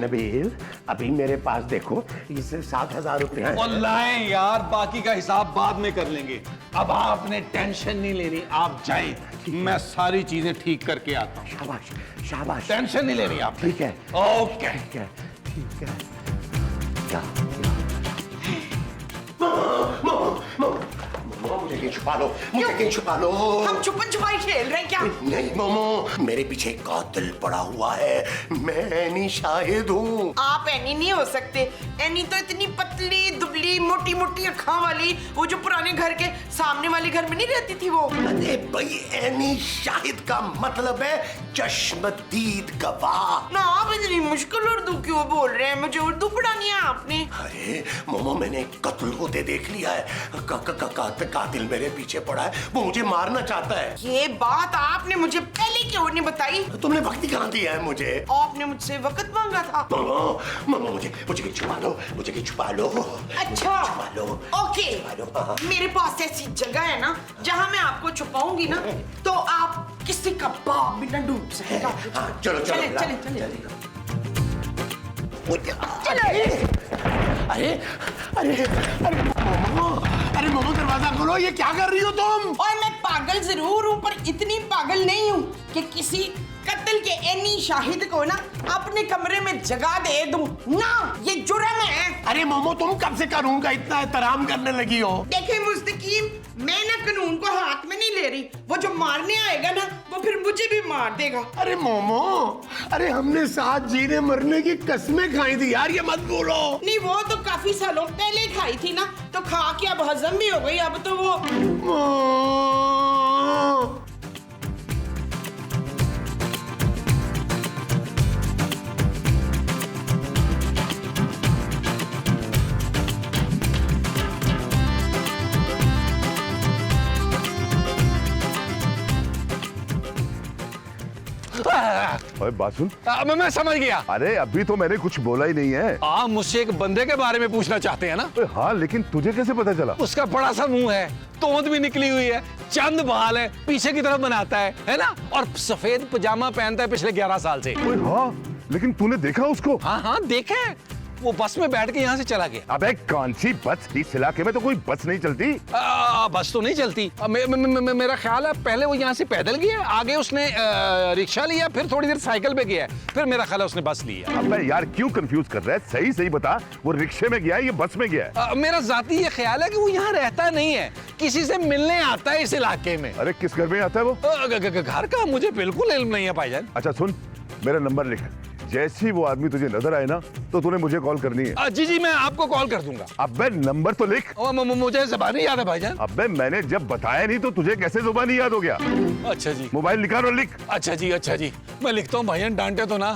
नबील, अभी मेरे पास देखो इससे 7,000 रुपया है। और लाएं यार, बाकी का हिसाब बाद में कर लेंगे। अब आपने टेंशन नहीं लेनी, आप जाएं, मैं सारी चीजें ठीक करके आता हूँ। शाबाश शाबाश, टेंशन नहीं लेनी आप। ठीक है ओके। ठीक है ठीक है। क्या मुझे कहीं छुपा लो, मुझे कहीं छुपा लो। हम छुपन छुपाई खेल रहे हैं क्या? नहीं मोमो, मेरे पीछे एक कातिल पड़ा हुआ है, मैं एनी शाहिद हूँ। आप एनी नहीं हो सकते। एनी तो इतनी पतली दुबली मोटी मोटी आँखों वाली, वो जो पुराने घर के सामने वाले घर में नहीं रहती थी वो। अरे भाई, एनी शाहिद का मतलब है चश्मदीद गवाह। ना आप इतनी मुश्किल उर्दू क्यों बोल रहे हैं? मुझे उर्दू पढ़ानी है आपने। अरे मोमो, मैंने कत्ल होते देख लिया है, कातिल मेरे पीछे पड़ा है, वो मुझे मारना चाहता है। ये बात आपने मुझे पहले क्यों नहीं बताई? तुमने वक्त कहाँ दिया है मुझे? आपने मुझसे वक्त मांगा था। मोमो, मुझे कहीं छुपा लो, मुझे कहीं छुपा लो। अच्छा छुपा लो। ओके, छुपा लो, हाँ। मेरे पास ऐसी जगह है ना जहाँ मैं आपको छुपाऊंगी ना, तो आप किसी का बाप भी न डूब सकेगा। हाँ, चलो चलो चले चले चले अरे अरे अरे मोमो, अरे मोमो, दरवाजा खोलो, ये क्या कर रही हो तुम? और मैं पागल जरूर हूँ, पर इतनी पागल नहीं हूँ कि किसी कत्ल के एनी शाहिद को ना अपने कमरे में जगा दे दूं ना, ये जुर्म है। अरे मोमो, तुम कब से कानून का इतना एहतराम करने लगी हो? देखिए, मुझ मुस्तकीम, मैं ना कानून को हाथ में नहीं ले रही। वो जो मारने आएगा ना, वो फिर मुझे भी मार देगा। अरे मोमो, अरे हमने साथ जीने मरने की कस्में खाई थी यार, ये मत बोलो। नहीं, वो तो काफी सालों पहले खाई थी ना, तो खा के अब हजम भी हो गई। अब तो वो अरे बात सुन। मैं समझ गया। अरे अभी तो मैंने कुछ बोला ही नहीं है। आप मुझसे एक बंदे के बारे में पूछना चाहते हैं ना? हाँ, लेकिन तुझे कैसे पता चला? उसका बड़ा सा मुंह है, तोंद भी निकली हुई है, चंद बाल है, पीछे की तरफ बनाता है ना? और सफेद पजामा पहनता है पिछले 11 साल से। हाँ, लेकिन तूने देखा उसको? हाँ देखा है, वो बस में बैठ के यहाँ से चला गया। अबे कौन सी बस? इस इलाके में तो कोई बस नहीं चलती। बस तो नहीं चलती। मेरा ख्याल है पहले वो यहाँ से पैदल गया, आगे उसने रिक्शा लिया, फिर थोड़ी देर साइकिल पे गया, फिर मेरा ख्याल है उसने बस लिया। अबे यार क्यों कंफ्यूज कर रहा है? सही सही बता, वो रिक्शे में गया है या बस में गया है? मेरा जाती ये ख्याल है कि वो यहाँ रहता नहीं है, किसी से मिलने आता है इस इलाके में। अरे किस घर में आता है वो? घर का मुझे बिल्कुल इल्म नहीं है भाईजान। अच्छा सुन, मेरा नंबर लिख। जैसे ही वो आदमी तुझे नजर आए ना, तो तूने मुझे कॉल करनी है। जी मैं आपको कॉल कर दूंगा। अबे नंबर तो लिख। मुझे ज़बानी याद है भाईजान। अबे मैंने जब बताया नहीं तो तुझे कैसे जुबानी याद हो गया? अच्छा जी, मोबाइल निकाल और लिख। अच्छा जी मैं लिखता हूँ भाईजान, डांटे तो ना।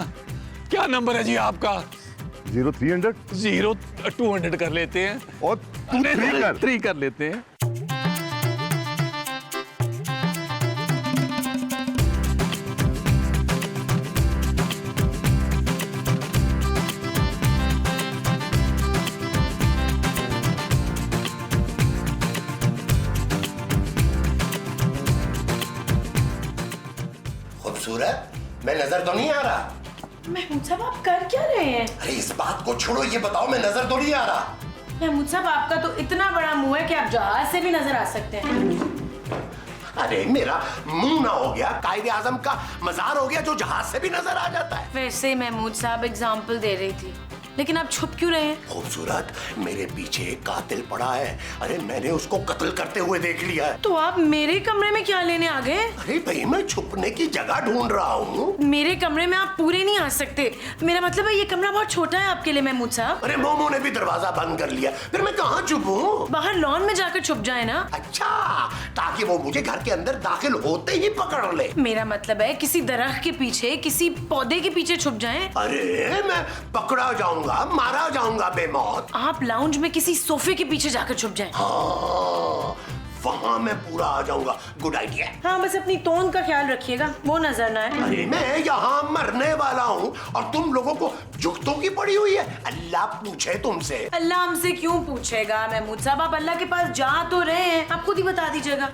क्या नंबर है जी आपका? 0300 0200 कर लेते हैं। और तू 3 कर लेते हैं। खूबसूरत, मैं नजर तो नहीं आ रहा? महमूद साहब, आप कर क्या रहे हैं? अरे इस बात को छोड़ो, ये बताओ मैं नजर तो नहीं आ रहा? महमूद साहब, आपका तो इतना बड़ा मुंह है कि आप जहाज से भी नजर आ सकते हैं। अरे मेरा मुंह ना हो गया कायदे आजम का मजार हो गया जो जहाज से भी नजर आ जाता है। वैसे महमूद साहब एग्जाम्पल दे रही थी, लेकिन आप छुप क्यों रहे हैं? खूबसूरत, मेरे पीछे एक कातिल पड़ा है। अरे मैंने उसको कत्ल करते हुए देख लिया है। तो आप मेरे कमरे में क्या लेने आ गए? अरे भाई, मैं छुपने की जगह ढूंढ रहा हूँ। मेरे कमरे में आप पूरे नहीं आ सकते। मेरा मतलब है ये कमरा बहुत छोटा है आपके लिए महमूद साहब। अरे मोमो ने भी दरवाजा बंद कर लिया, फिर मैं कहाँ छुपूं? बाहर लॉन में जाकर छुप जाए ना। अच्छा, ताकि वो मुझे घर के अंदर दाखिल होते ही पकड़ ले। मेरा मतलब है किसी दरख्त के पीछे, किसी पौधे के पीछे छुप जाएं। अरे मैं पकड़ा जाऊंगा, मारा जाऊंगा बेमौत। आप लाउंज में किसी सोफे के पीछे जाकर छुप जाएं। हाँ, वहाँ मैं पूरा आ जाऊंगा। Good idea. हाँ, बस अपनी टोन का ख्याल रखिएगा, वो नजर ना आए। अरे मैं यहाँ मरने वाला हूँ और तुम लोगों को जुगतों की पड़ी हुई है। अल्लाह पूछे तुमसे। अल्लाह हमसे क्यों पूछेगा महमूद साहब? आप अल्लाह के पास जा तो रहे हैं, आप खुद ही बता दीजिएगा।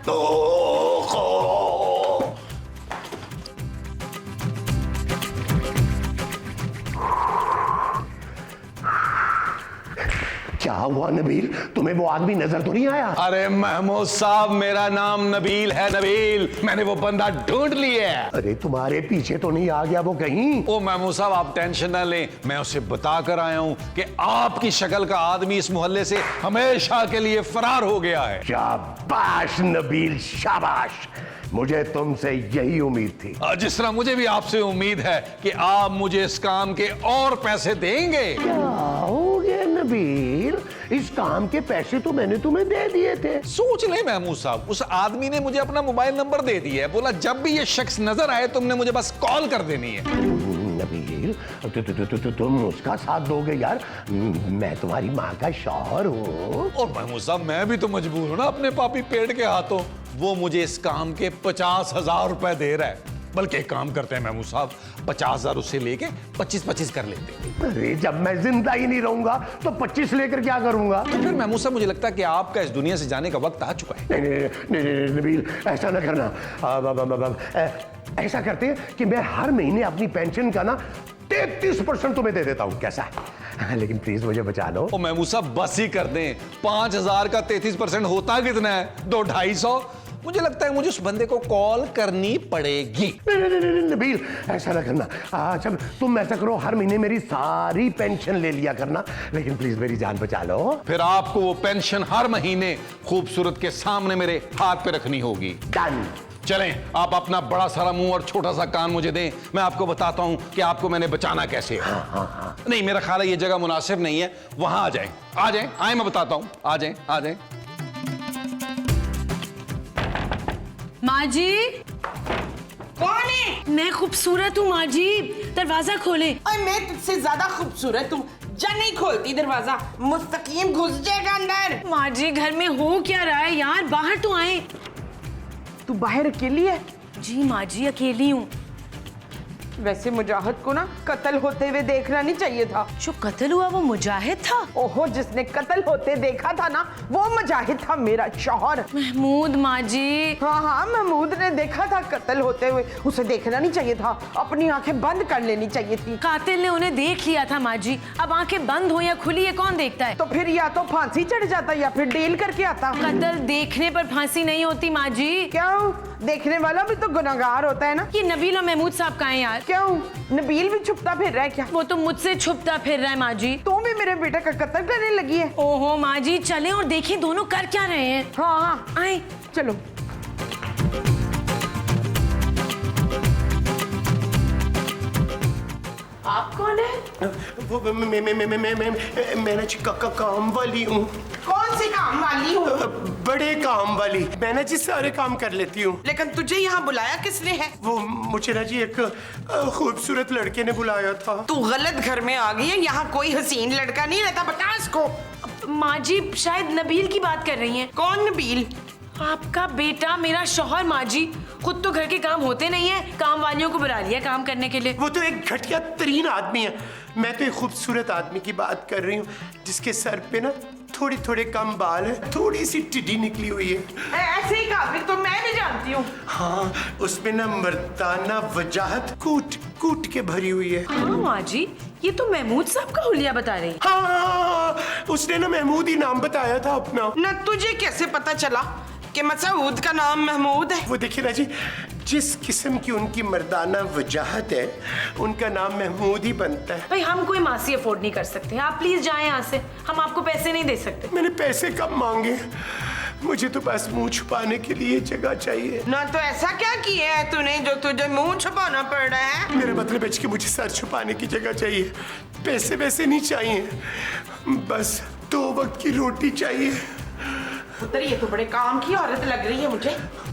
क्या हुआ नबील, तुम्हें वो आदमी नजर तो नहीं आया? अरे महमूद साहब, मेरा नाम नबील है, नबील। मैंने वो बंदा ढूंढ लिया है। अरे तुम्हारे पीछे तो नहीं आ गया वो कहीं? ओ महमूद साहब, आप टेंशन ना लें, मैं उसे बता कर आया हूँ कि आपकी शक्ल का आदमी इस मोहल्ले से हमेशा के लिए फरार हो गया है। शाबाश नबील, शाबाश। मुझे तुमसे यही उम्मीद थी। जिस तरह मुझे भी आपसे उम्मीद है कि आप मुझे इस काम के और पैसे देंगे। क्या हो गया नबील, इस काम के पैसे तो मैंने तुम्हें दे दिए थे। सोच ले महमूद साहब, उस आदमी ने मुझे अपना मोबाइल नंबर दे दिया है, बोला जब भी ये शख्स नजर आए तुमने मुझे बस कॉल कर देनी है। नबील, तुम उसका साथ दोगे यार? मैं तुम्हारी माँ का शौहर हूँ। और महमूद साहब, मैं भी तो मजबूर हूँ ना अपने पापी पेट के हाथों। वो मुझे इस काम के 50,000 रुपए दे रहा है। बल्कि एक काम करते हैं महमूद साहब, 50,000 उससे लेके 25-25 कर लेते हैं। अरे जब मैं जिंदा ही नहीं रहूंगा तो 25 लेकर क्या करूंगा? तो फिर महमूद साहब, मुझे लगता है कि आपका इस दुनिया से जाने का वक्त आ चुका है। नहीं, नबील, ऐसा ना करना। ऐसा करते हैं कि मैं हर महीने अपनी पेंशन का ना 33% तुम्हें दे देता हूँ, कैसा? लेकिन प्लीज मुझे बचा लो। ओ महमूद साहब, बस ही कर दें। 5,000 का 33% होता कितना है? 2-250। मुझे लगता है मुझे उस बंदे को कॉल करनी पड़ेगी। नहीं, नबील ऐसा ना करना। अच्छा तुम ऐसा करो, हर महीने मेरी सारी पेंशन ले लिया करना, लेकिन प्लीज मेरी जान बचा लो। फिर आपको वो पेंशन हर महीने खूबसूरत के सामने मेरे हाथ पे रखनी होगी। डन। चलें, आप अपना बड़ा सारा मुंह और छोटा सा कान मुझे दें, मैं आपको बताता हूं कि आपको मैंने बचाना कैसे है। नहीं, मेरा ख्याल है ये जगह मुनासिब नहीं है, वहां आ जाएं, आ जाएं, आए मैं बताता हूं, आ जाएं, आ जाएं। माँ जी, कौन है? मैं खूबसूरत हूँ माँ जी, दरवाजा खोले। और मैं तुझसे ज्यादा खूबसूरत हूँ, जा नहीं खोलती दरवाजा, मुस्तकीम घुस जाएगा अंदर। माँ जी, घर में हो क्या रहा है यार, बाहर तो आए। तू बाहर अकेली है? जी माँ जी, अकेली हूँ। वैसे मुजाहिद को ना कत्ल होते हुए देखना नहीं चाहिए था। जो कत्ल हुआ वो मुजाहिद था? ओहो, जिसने कत्ल होते देखा था ना वो मुजाहिद था, मेरा शौहर। महमूद माँ जी। हाँ हाँ, महमूद ने देखा था कत्ल होते हुए, उसे देखना नहीं चाहिए था, अपनी आंखें बंद कर लेनी चाहिए थी। कातिल ने उन्हें देख लिया था माँ जी, अब आंखें बंद हो या खुली ये कौन देखता है? तो फिर या तो फांसी चढ़ जाता या फिर डील करके आता। कत्ल देखने पर फांसी नहीं होती माँ जी। क्यों? देखने वाला भी तो गुनहगार होता है ना। ये नबील और महमूद साहब कहाँ हैं यार? क्यों? नबील भी छुपता फिर रहा है क्या? वो तो मुझसे छुपता फिर रहा है माँ जी। तू भी मेरे बेटे का कत्ल करने लगी है? ओहो माँ जी, चलें और देखें दोनों कर क्या रहे हैं। हाँ हाँ आए। चलो। आप कौन है? वो मैं ना जी काम वाली हूँ। कौन सी काम वाली हूँ? बड़े काम वाली। मैं ना जी सारे काम कर लेती हूँ। लेकिन तुझे यहाँ बुलाया किसने है? वो मुझे ना जी एक खूबसूरत लड़के ने बुलाया था। तू गलत घर में आ गई है, यहाँ कोई हसीन लड़का नहीं रहता, बता इसको। माँ जी, शायद नबील की बात कर रही हैं। कौन नबील? आपका बेटा, मेरा शौहर माँ जी। खुद तो घर के काम होते नहीं है, काम वालियों को बुला लिया काम करने के लिए। वो तो एक घटिया तरीन आदमी है। मैं तो एक खूबसूरत आदमी की बात कर रही हूँ, जिसके सर पे ना थोड़े थोड़े कम बाल है, थोड़ी सी टिड्डी निकली हुई है। ऐसे ही काबिल तो मैं भी जानती हूँ। हाँ, उसमें ना मर्दाना वजाहत कूट कूट के भरी हुई है। हाँ माँ जी, ये तो महमूद साहब का हुलिया बता रही। हाँ, उसने ना महमूद ही नाम बताया था अपना। ना तुझे कैसे पता चला कि मसूद का नाम महमूद है? वो देखिए ना जी, जिस किस्म की उनकी मर्दाना वजाहत है, उनका नाम महमूद ही बनता है। भाई हम कोई मासी अफोर्ड नहीं कर सकते, आप प्लीज जाएं यहाँ से, हम आपको पैसे नहीं दे सकते। मैंने पैसे कब मांगे? मुझे तो बस मुंह छुपाने के लिए जगह चाहिए। ना तो ऐसा क्या किया है तूने जो तुझे मुंह छुपाना पड़ रहा है? मेरे मतलब है कि मुझे सर छुपाने की जगह चाहिए, पैसे वैसे नहीं चाहिए, बस 2 वक्त की रोटी चाहिए। पुत्र, ये तो बड़े काम की औरत लग रही है मुझे।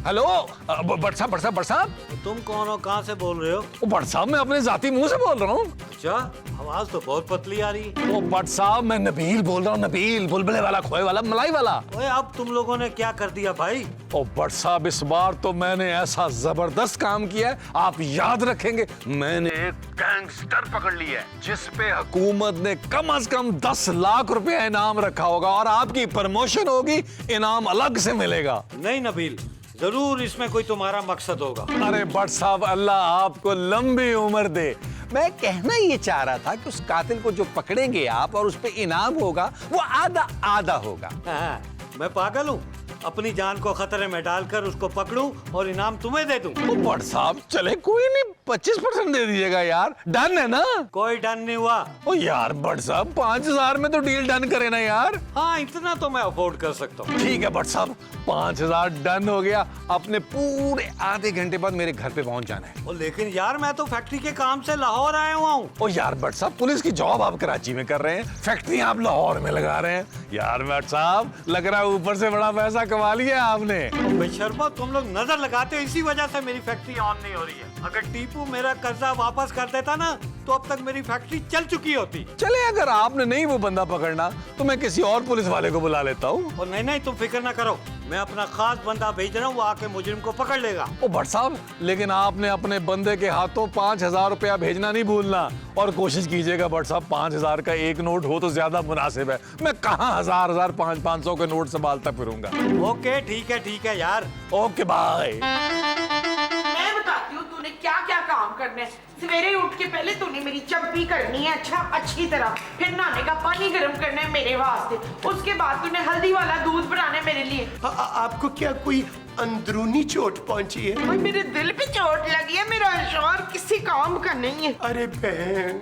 हेलो, बट साहब, तुम कौन हो, कहाँ से बोल रहे हो? बट साहब, मैं अपने जाती मुंह से बोल रहा हूँ। अच्छा, आवाज तो बहुत पतली आ रही है। ओ बट साहब, मैं नबील बोल रहा हूँ, नबील, बुलबुले वाला, खोए वाला, मलाई वाला। ओए, अब तुम लोगों ने क्या कर दिया भाई? ओ बट साहब, इस बार तो मैंने ऐसा जबरदस्त काम किया है, आप याद रखेंगे। मैंने एक गैंगस्टर पकड़ लिया है, जिस पे हुकूमत ने कम से कम 10 लाख रुपया इनाम रखा होगा, और आपकी प्रमोशन होगी, इनाम अलग से मिलेगा। नहीं नबील, जरूर इसमें कोई तुम्हारा मकसद होगा। अरे बट साहब, अल्लाह आपको लंबी उम्र दे। मैं कहना ये चाह रहा था कि उस कातिल को जो पकड़ेंगे आप और उस पे इनाम होगा, वो आधा आधा होगा। हाँ, मैं पागल हूँ? अपनी जान को खतरे में डालकर उसको पकड़ूं और इनाम तुम्हें दे दूं? ओ बट साहब, चले कोई नहीं, 25% दे दीजिएगा यार, डन है ना? कोई डन नहीं हुआ। ओ यार बट साहब, 5000 में तो डील डन करे ना यार। हाँ, इतना तो मैं अफोर्ड कर सकता हूँ। ठीक है बट साहब, 5000 डन हो गया। अपने पूरे आधे घंटे बाद मेरे घर पे पहुंच जाना है। ओ लेकिन यार, मैं तो फैक्ट्री के काम से लाहौर आया हुआ हूँ। ओ यार बट साहब, पुलिस की जॉब आप कराची में कर रहे हैं, फैक्ट्री आप लाहौर में लगा रहे हैं। यार बट साहब, लग रहा है ऊपर से बड़ा पैसा कमा लिया आपने। बेशर्मो, तुम लोग नजर लगाते हो, इसी वजह से मेरी फैक्ट्री ऑन नहीं हो रही है। अगर टीपू मेरा कर्जा वापस कर देता ना, तो अब तक मेरी फैक्ट्री चल चुकी होती। चले, अगर आपने नहीं वो बंदा पकड़ना, तो मैं किसी और पुलिस वाले को बुला लेता हूँ। और नहीं, तुम फिक्र ना करो, मैं अपना खास बंदा भेज रहा हूँ, वो आके मुजरिम को पकड़ लेगा। ओ भट्ट साहब, लेकिन आपने अपने बंदे के हाथों 5000 रुपया भेजना नहीं भूलना, और कोशिश कीजिएगा भट्ट साहब, 5000 का एक नोट हो तो ज्यादा मुनासिब है। मैं कहाँ 1000 500 के नोट संभालता फिरूंगा। ओके, ठीक है यार। Okay bye. मैं बताती हूँ तूने क्या क्या काम करना है। सवेरे उठ के पहले तूने मेरी चम्पी करनी है अच्छा अच्छी तरह, फिर नहाने का पानी गर्म करना है मेरे वास्ते, उसके बाद तूने हल्दी वाला दूध बनाना है मेरे लिए। आपको क्या कोई अंदरूनी चोट पहुंची है? ओए मेरे दिल पे चोट लगी है, मेरा शौहर किसी काम का नहीं है। अरे बहन,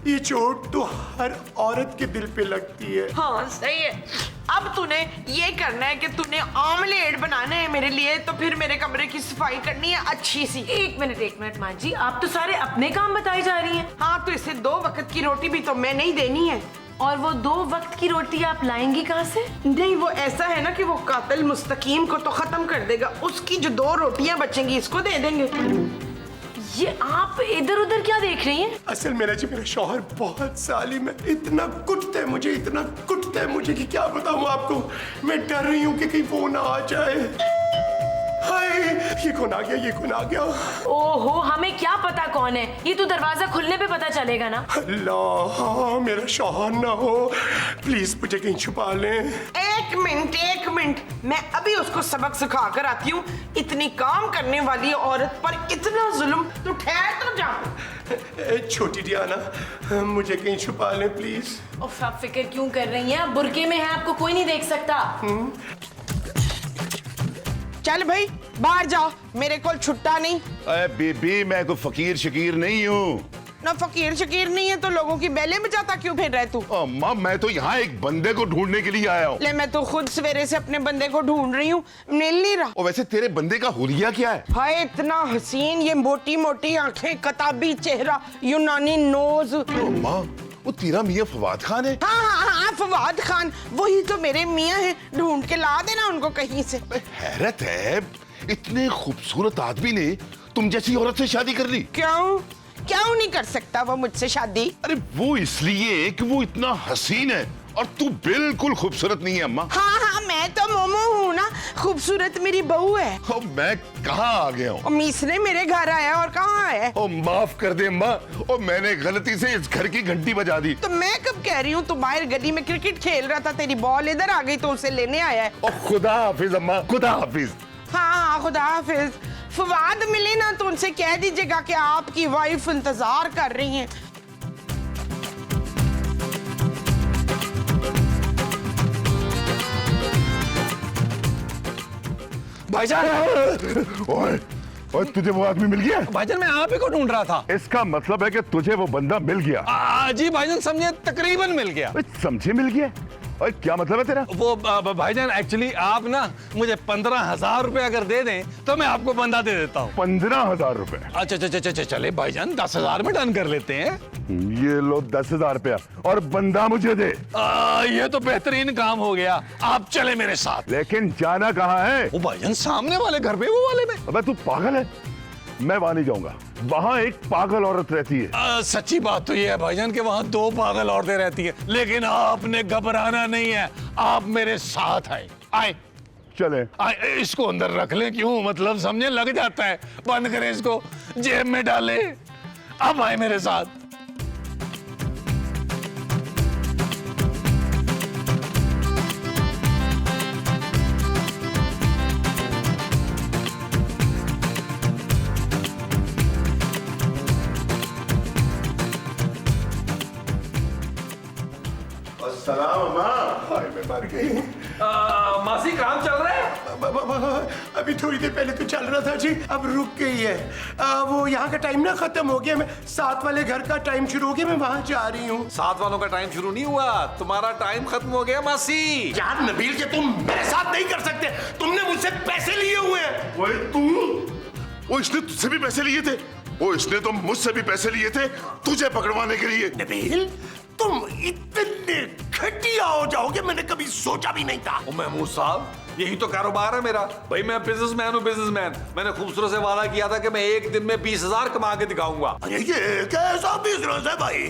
ये चोट तो हर औरत के दिल पे लगती है। हाँ सही है। अब तूने ये करना है कि तूने आमलेट बनाना है मेरे लिए, तो फिर मेरे कमरे की सफाई करनी है अच्छी सी। एक मिनट माँ जी, आप तो सारे अपने काम बताई जा रही हैं। हाँ तो इसे 2 वक्त की रोटी भी तो मैं नहीं देनी है। और वो 2 वक्त की रोटी आप लाएंगी कहाँ से? नहीं वो ऐसा है ना कि वो कातिल मुस्तकीम को तो खत्म कर देगा, उसकी जो 2 रोटियां बचेंगी इसको दे देंगे। ये आप इधर उधर क्या देख रही हैं? असल मेरा शौहर बहुत जालिम है, इतना कुटता है मुझे, इतना कुटता है मुझे कि क्या बताऊं आपको। मैं डर रही हूँ कि कहीं फोन आ जाए। हाय, ये कौन आ गया, ये कौन आ गया? ओहो, हमें क्या पता कौन है, ये तो दरवाजा खुलने पे पता चलेगा ना। अल्लाह, मेरा शौहर ना हो, प्लीज मुझे कहीं छुपा लें। एक मिनट, मैं अभी उसको सबक सिखा कर आती हूँ। इतनी काम करने वाली औरत पर इतना जुल्म, तो ठहर तो जा। छोटी डियाना, मुझे कहीं छुपा लें प्लीज। उफ, आप फिक्र क्यों कर रही हैं? आप बुर्के में हैं, आपको कोई नहीं देख सकता। चल भाई बाहर जाओ, मेरे को छुट्टा नहीं। अरे बीबी, मैं कोई फकीर शकीर नहीं हूँ। ना फकीर शकीर नहीं है तो लोगों की बेले में जाता क्यों फिर रहे तू? अम्मा, मैं तो यहाँ एक बंदे को ढूंढने के लिए आया हूँ। ले मैं तो खुद सवेरे से अपने बंदे को ढूंढ रही हूँ, मिल नहीं रहा। और वैसे तेरे बंदे का हुलिया क्या है? हाय इतना हसीन, ये मोटी मोटी आंखें, कताबी चेहरा, यूनानी नोज। अम्मा, वो तेरा मियाँ फवाद खान है? हाँ, फवाद खान, वही तो मेरे मियाँ हैं। ढूंढ के ला देना उनको कहीं से। हैरत है, इतने खूबसूरत आदमी ने तुम जैसी औरत से शादी कर ली। क्यों नहीं कर सकता वो मुझसे शादी? अरे वो इसलिए कि वो इतना हसीन है और तू बिल्कुल खूबसूरत नहीं है अम्मा। हाँ, मैं तो मोमो हूँ ना, खूबसूरत मेरी बहू है। मैं कहाँ आ गया हूँ? मीसने मेरे घर आया और कहाँ है? माफ कर दे अम्मा, और मैंने गलती से इस घर की घंटी बजा दी। तो मैं कब कह रही हूँ, तू बाहर गली में क्रिकेट खेल रहा था, तेरी बॉल इधर आ गई तो उसे लेने आया है। खुदा हाफिज अम्मा, खुदा हाफिज। हाँ, खुदा हाफिज। फवाद मिले ना तो उनसे कह दीजिएगा कि आपकी वाइफ इंतजार कर रही हैं। भाईजान, ओए, तुझे वो आदमी मिल गया? भाईजान मैं आप ही को ढूंढ रहा था। इसका मतलब है कि तुझे वो बंदा मिल गया? जी भाईजान, समझे तकरीबन मिल गया। समझे मिल गया? और क्या मतलब है तेरा? वो भाईजान एक्चुअली आप ना मुझे 15,000 रुपए अगर दे दें तो मैं आपको बंदा दे देता हूँ। 15,000 रुपए? अच्छा, चले भाईजान 10,000 में डन कर लेते हैं। ये लो 10,000 रुपया और बंदा मुझे दे। ये तो बेहतरीन काम हो गया, आप चले मेरे साथ। लेकिन जाना कहाँ है? वो भाईजान सामने वाले घर पे, वो वाले में। अबे तू पागल है, मैं वहां नहीं जाऊंगा। वहां एक पागल औरत रहती है। सच्ची बात तो ये है भाईजान कि वहाँ 2 पागल औरतें रहती है, लेकिन आपने घबराना नहीं है, आप मेरे साथ आए। चले। इसको अंदर रख ले, क्यों मतलब समझे, लग जाता है। बंद करें इसको, जेब में डाले। अब आए मेरे साथ। सलाम अम्मा। हाय मैं मर गई। मासी काम चल रहा है? अभी थोड़ी देर पहले तो चल रहा था जी, अब रुक गई है। वो यहाँ का टाइम ना खत्म हो गया, मैं 7 वाले घर का टाइम शुरू हो गया, मैं वहाँ जा रही हूँ। 7 वालों का टाइम शुरू नहीं हुआ, तुम्हारा टाइम खत्म हो गया मासी। यार नबील के तुम मेरे साथ नहीं कर सकते, तुमने मुझसे पैसे लिए हुए हैं। वो तू, वो इसने तुझसे भी पैसे लिए थे? वो इसने तो मुझसे भी पैसे लिए थे तुझे पकड़वाने के लिए। नबील, तुम इतने घटिया हो जाओगे मैंने कभी सोचा भी नहीं था। महमूद साहब, यही तो कारोबार है मेरा। भाई मैं बिजनेसमैन हूँ, बिजनेसमैन। मैंने खूबसूरत से वादा किया था कि मैं एक दिन में 20,000 कमा के दिखाऊंगा। अरे ये कैसा बिजनेस है भाई?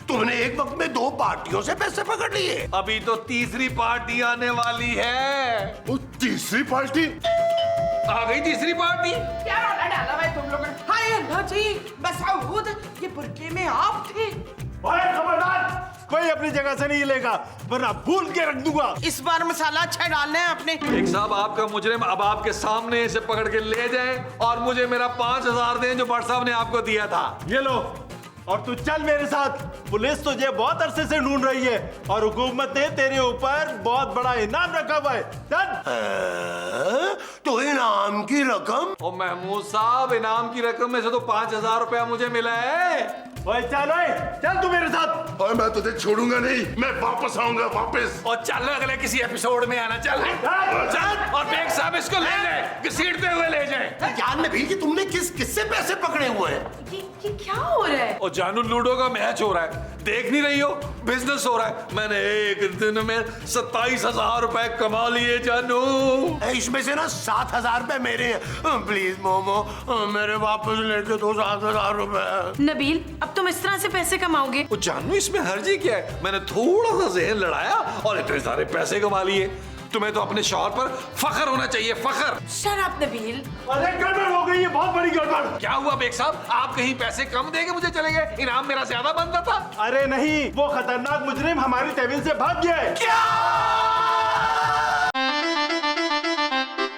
तुमने एक वक्त में 2 पार्टियों से पैसे पकड़ लिए। अभी तो तीसरी पार्टी आने वाली है। वो तीसरी पार्टी आ गई? तीसरी पार्टी क्या रोला डाला भाई तुम लोगों ने? हाय अल्लाह जी, बस ये बुरके में आप थे। खबरदार, कोई अपनी जगह से नहीं लेगा, वरना भून के रख दूंगा। इस बार मसाला अच्छा डालना है आपने। एक साहब आपका मुजरिम अब आपके सामने इसे पकड़ के ले जाए और मुझे मेरा 5000 दें जो भट्ट साहब ने आपको दिया था। ये लो, और तू चल मेरे साथ। पुलिस तुझे बहुत अरसे से ढूंढ रही है और हुकूमत ने तेरे ऊपर बहुत बड़ा इनाम रखा हुआ है। चल। तो इनाम की रकम? ओ महमूद साहब, इनाम की रकम में से तो 5000 रुपया मुझे मिला है। ओए चल, ओए चल तू मेरे साथ। और मैं तुझे छोड़ूंगा नहीं, मैं वापस आऊंगा वापस। और चल अगले किसी एपिसोड में आना। चल चल, और बेग साहब इसको ले ले, घसीटते हुए ले जाए। यार नबील कि तुमने किससे पैसे पकड़े हुए हैं? ये क्या हो रहा है? और जानू, लूडो का मैच हो रहा है, देख नहीं रही हो? बिजनेस हो रहा है। मैंने एक दिन में 27,000 रुपए कमा लिए जानू। इसमें से ना 7,000 रुपए मेरे हैं। प्लीज मोमो, मेरे वापस लेके दो 7,000 रुपए। नबील, अब तुम इस तरह से पैसे कमाओगे? वो जानू, इसमें हर्जी क्या है? मैंने थोड़ा सा जहन लड़ाया और इतने सारे पैसे कमा लिए। तुम्हें तो अपने शौहर पर फख्र होना चाहिए, फख्र। Shut up Nabeel. अरे गड़बड़ हो गई है, बहुत बड़ी गड़बड़। क्या हुआ बेग साहब, आप कहीं पैसे कम देके मुझे चले गए? इनाम मेरा ज्यादा बनता था। अरे नहीं, वो खतरनाक मुजरिम हमारी तहवील से भाग गया है। क्या?